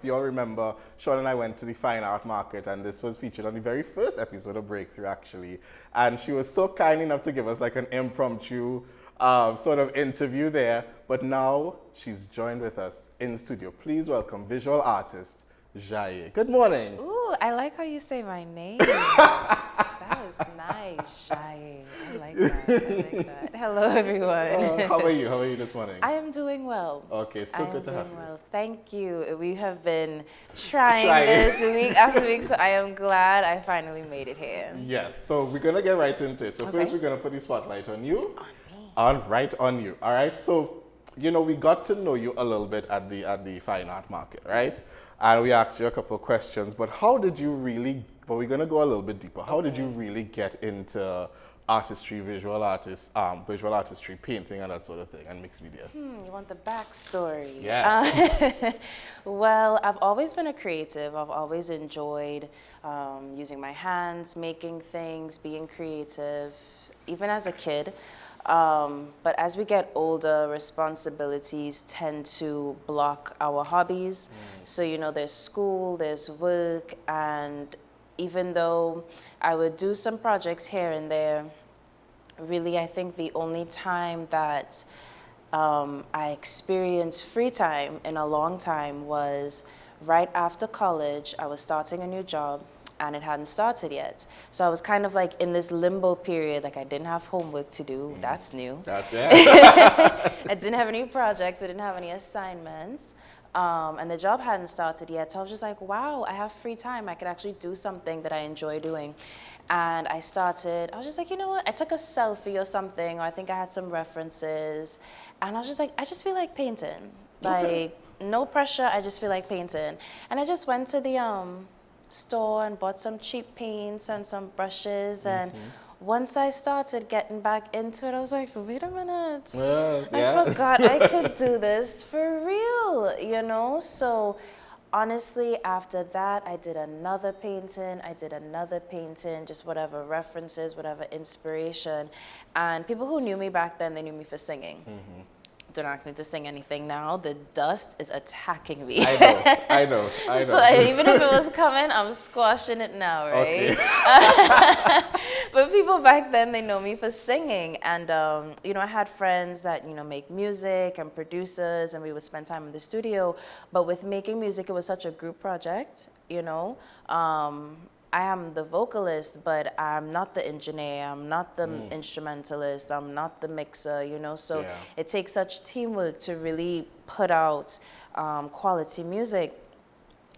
you all remember, Sean and I went to the Fine Art Market, and this was featured on the very first episode of Breakthrough, actually. And she was so kind enough to give us like an impromptu sort of interview there. But now she's joined with us in studio. Please welcome visual artist Jaiye. Good morning. Ooh, I like how you say my name. That was nice, Jaiye. I like that. I like that. Hello, everyone. How are you? How are you this morning? I am doing well. Okay, so good to have you. Well. Thank you. We have been trying this week after week, so I am glad I finally made it here. Yes, so we're going to get right into it. So first we're going to put the spotlight on you. On me. Right on you. All right, so, you know, we got to know you a little bit at the Fine Art Market, right? Yes. And we asked you a couple of questions, but how did you really, but we're going to go a little bit deeper. How did you really get into artistry, visual artistry, painting, and that sort of thing, and mixed media? You want the backstory? Yes. Well, I've always been a creative. I've always enjoyed using my hands, making things, being creative, even as a kid. But as we get older, responsibilities tend to block our hobbies. So, you know, there's school, there's work, and even though I would do some projects here and there, really I think the only time that I experienced free time in a long time was right after college. I was starting a new job, and it hadn't started yet. So I was kind of like in this limbo period, like I didn't have homework to do. That's new. That's it. I didn't have any projects, I didn't have any assignments, and the job hadn't started yet. So I was just like, wow, I have free time. I could actually do something that I enjoy doing. And I was just like, you know what? I took a selfie or something, or I think I had some references. And I was just like, I just feel like painting. Like, no pressure, I just feel like painting. And I just went to the store and bought some cheap paints and some brushes, and once I started getting back into it, I was like, wait a minute, I forgot I could do this for real, you know? So honestly, after that, I did another painting, just whatever references, whatever inspiration. And people who knew me back then, they knew me for singing. Don't ask me to sing anything now. The dust is attacking me. I know. So even if it was coming, I'm squashing it now, right? Okay. But people back then, they know me for singing. And, you know, I had friends that, you know, make music and producers, and we would spend time in the studio. But with making music, it was such a group project, you know? I am the vocalist, but I'm not the engineer, I'm not the instrumentalist, I'm not the mixer, you know? So it takes such teamwork to really put out quality music.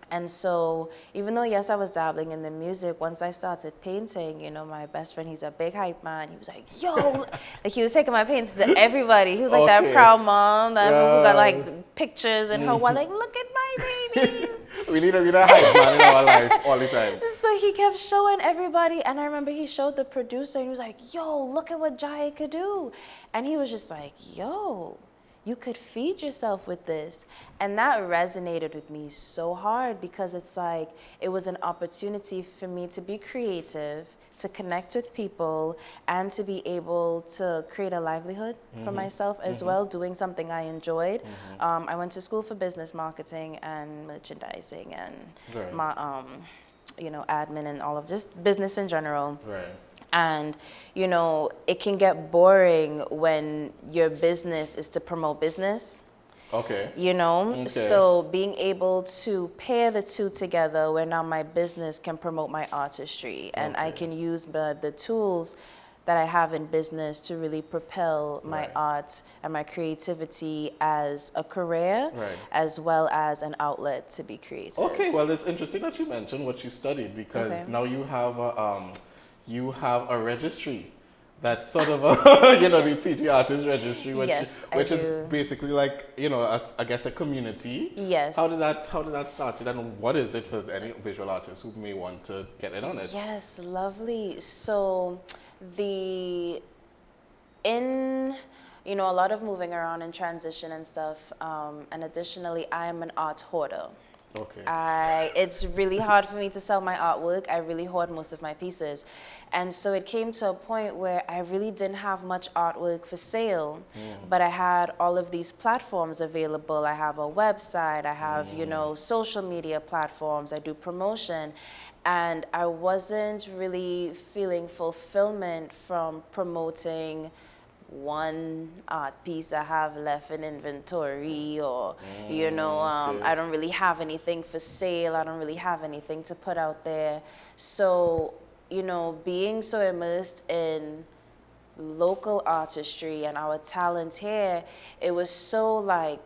And so even though, yes, I was dabbling in the music, once I started painting, you know, my best friend, he's a big hype man. He was like, yo, like he was taking my paints to everybody. He was like that proud mom, that who got like pictures in her wall, like, look at my babies. We need a hype man in our life all the time. So he kept showing everybody, and I remember he showed the producer, and he was like, yo, look at what Jaiye could do. And he was just like, yo, you could feed yourself with this. And that resonated with me so hard, because it's like, it was an opportunity for me to be creative, to connect with people, and to be able to create a livelihood for myself as well, doing something I enjoyed. I went to school for business marketing and merchandising and you know, admin and all of just business in general. Right. And, you know, it can get boring when your business is to promote business. Okay. You know, Okay. so being able to pair the two together, where now my business can promote my artistry, and I can use the tools that I have in business to really propel my art and my creativity as a career, as well as an outlet to be creative. Okay, well, it's interesting that you mentioned what you studied, because now you have a registry. That's sort of a, you know, the TT Artist Registry, which is basically like, you know, I guess a community. Yes. How did that start, and what is it for any visual artists who may want to get in on it? Yes, lovely. So you know, a lot of moving around and transition and stuff, and additionally, I am an art hoarder. Okay. It's really hard for me to sell my artwork. I really hoard most of my pieces. And so it came to a point where I really didn't have much artwork for sale, but I had all of these platforms available. I have a website, I have, you know, social media platforms, I do promotion. And I wasn't really feeling fulfillment from promoting one art piece I have left in inventory, or you know, Okay. I don't really have anything for sale, I don't really have anything to put out there. So, you know, being so immersed in local artistry and our talent here, it was so like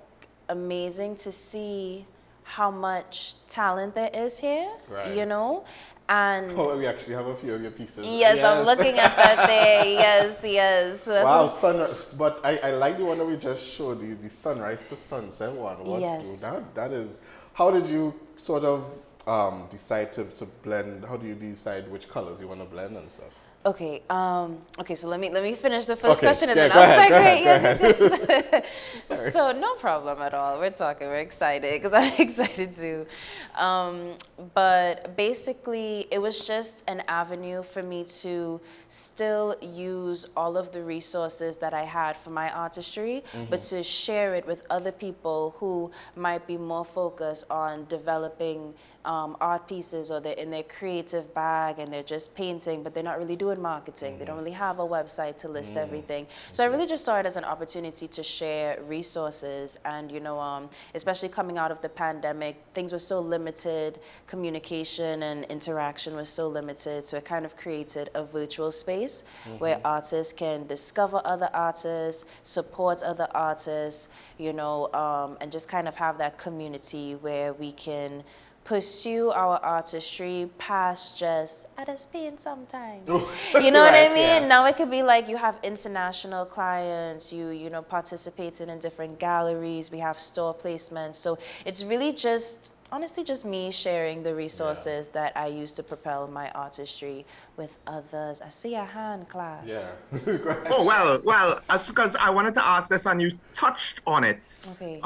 amazing to see how much talent there is here, Right. you know. And Oh, we actually have a few of your pieces. yes, I'm looking at that there. Yes, yes. So that's Wow, what- but I like the one that we just showed, the sunrise to sunset one. Yes. That is, how did you sort of decide to blend, how do you decide which colors you want to blend and stuff? Okay. Okay. So let me finish the first Okay, question and yeah, then go I'll ahead, segue. go ahead, Yes, yes. So no problem at all. We're talking. We're excited because I'm excited too. But basically, it was just an avenue for me to still use all of the resources that I had for my artistry, but to share it with other people who might be more focused on developing art pieces, or they're in their creative bag and they're just painting, but they're not really doing marketing. They don't really have a website to list everything. So I really just saw it as an opportunity to share resources. And, you know, especially coming out of the pandemic, things were so limited, communication and interaction was so limited. So it kind of created a virtual space where artists can discover other artists, support other artists, you know, and just kind of have that community where we can pursue our artistry past just at us paint sometimes. You know what I Right, mean? yeah. Now it could be like you have international clients, you know, participating in different galleries, we have store placements. So it's really just honestly just me sharing the resources that I use to propel my artistry with others. I see a hand, class. Yeah. Go ahead. Oh, well, as because I wanted to ask this and you touched on it, Okay.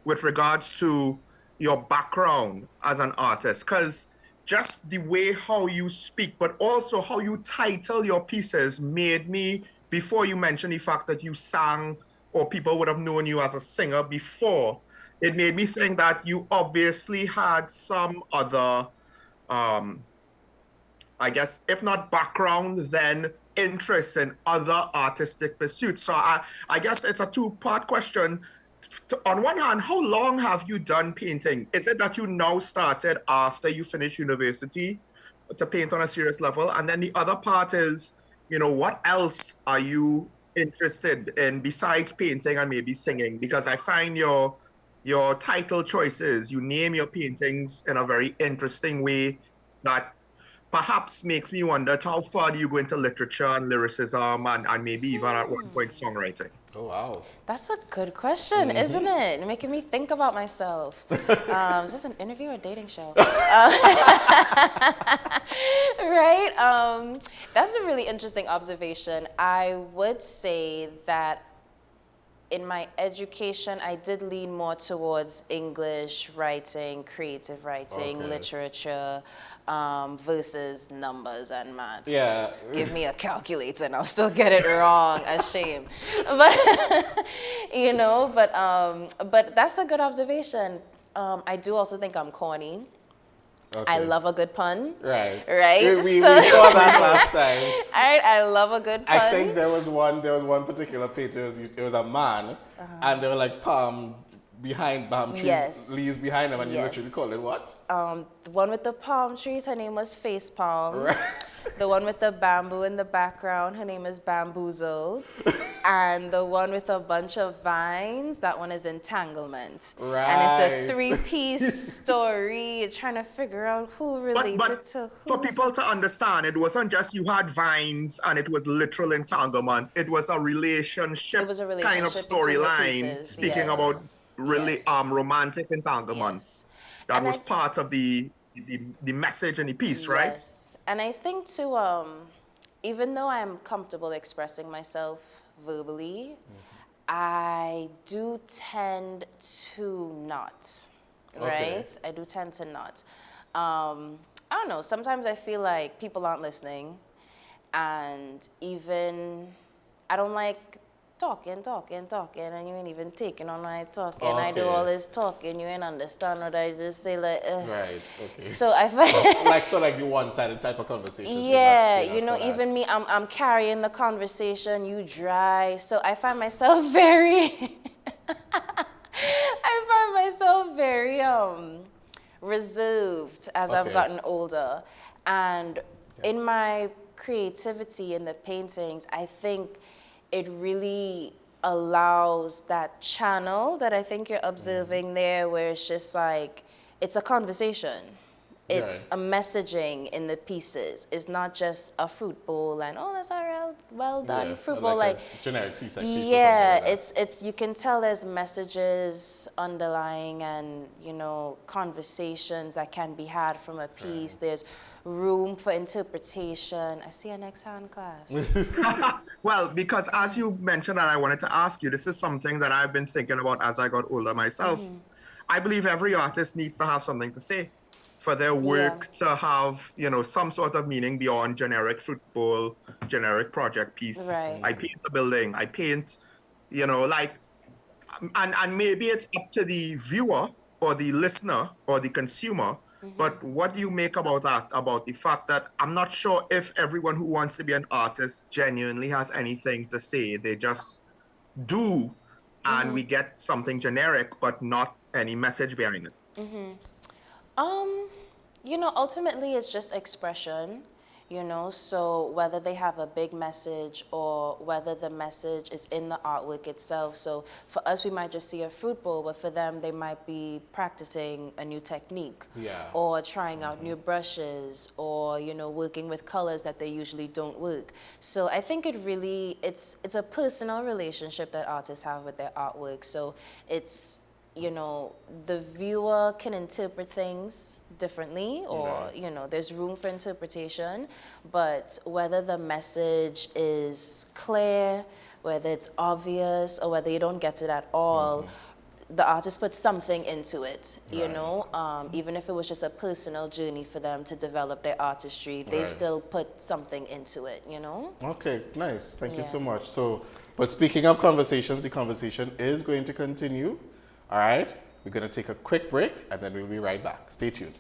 with regards to your background as an artist, because just the way how you speak, but also how you title your pieces made me, before you mentioned the fact that you sang or people would have known you as a singer before, it made me think that you obviously had some other, I guess, if not background, then interest in other artistic pursuits. So I guess it's a two-part question. On one hand, how long have you done painting? Is it that you now started after you finished university to paint on a serious level? And then the other part is, you know, what else are you interested in besides painting and maybe singing? Because I find your title choices, you name your paintings in a very interesting way that perhaps makes me wonder how far do you go into literature and lyricism and maybe even at one point songwriting? Oh, wow. That's a good question, isn't it? Making me think about myself. Is this an interview or a dating show? Right? That's a really interesting observation. I would say that in my education, I did lean more towards English writing, creative writing, Okay. literature, versus numbers and maths. Yeah. Give me a calculator and I'll still get it wrong. A shame. But, you know, but that's a good observation. I do also think I'm corny. Okay. I love a good pun. Right. Right? We So- saw that last time. I love a good pun. I think there was one particular picture. It was a man, and there were like palm trees, Yes. leaves behind him, and you Yes. literally call it what? The one with the palm trees, her name was Face Palm. Right. The one with the bamboo in the background, her name is Bamboozled. And the one with a bunch of vines, that one is Entanglement. Right. And it's a three-piece story. You're trying to figure out who related But to who. for people to understand, it wasn't just you had vines and it was literal entanglement. It was a relationship, It was a kind of relationship between the storyline, pieces, speaking yes. about really Yes. romantic entanglements. That And was I- part of the message in the piece, right? Yes. And I think too, even though I'm comfortable expressing myself verbally, I do tend to not. right? I do tend to not. I don't know, sometimes I feel like people aren't listening, and even, I don't like talking, and you ain't even taking on my talking. I do all this talking, you ain't understand what I just say, like, Right, okay. So I find... like the one-sided type of conversation. Yeah, you know, even me, I'm carrying the conversation, you dry. So I find myself very, reserved as I've gotten older. And in my creativity in the paintings, I think it really allows that channel that I think you're observing there, where it's just like, it's a conversation. It's a messaging in the pieces. It's not just a fruit bowl and, oh, that's a well done fruit bowl. Like a generic seaside piece. Yeah, or something like that. it's you can tell there's messages underlying, and you know, conversations that can be had from a piece. There's room for interpretation. I see an next hand class. Well, because as you mentioned, and I wanted to ask you, this is something that I've been thinking about as I got older myself. I believe every artist needs to have something to say for their work to have, you know, some sort of meaning beyond generic fruit bowl, generic project piece. Right. I paint a building, I paint, you know, like, and maybe it's up to the viewer or the listener or the consumer, but what do you make about that, about the fact that I'm not sure if everyone who wants to be an artist genuinely has anything to say. They just do, and we get something generic, but not any message behind it. You know, ultimately it's just expression, you know, so whether they have a big message or whether the message is in the artwork itself. So for us, we might just see a fruit bowl, but for them, they might be practicing a new technique or trying out new brushes, or, you know, working with colors that they usually don't work. So I think it really, it's a personal relationship that artists have with their artwork. So it's, you know, the viewer can interpret things differently, or, you know, there's room for interpretation, but whether the message is clear, whether it's obvious, or whether you don't get it at all, the artist puts something into it, you know, even if it was just a personal journey for them to develop their artistry, they still put something into it, you know? Okay, nice. Thank you so much. So, but speaking of conversations, the conversation is going to continue. All right, we're going to take a quick break, and then we'll be right back. Stay tuned.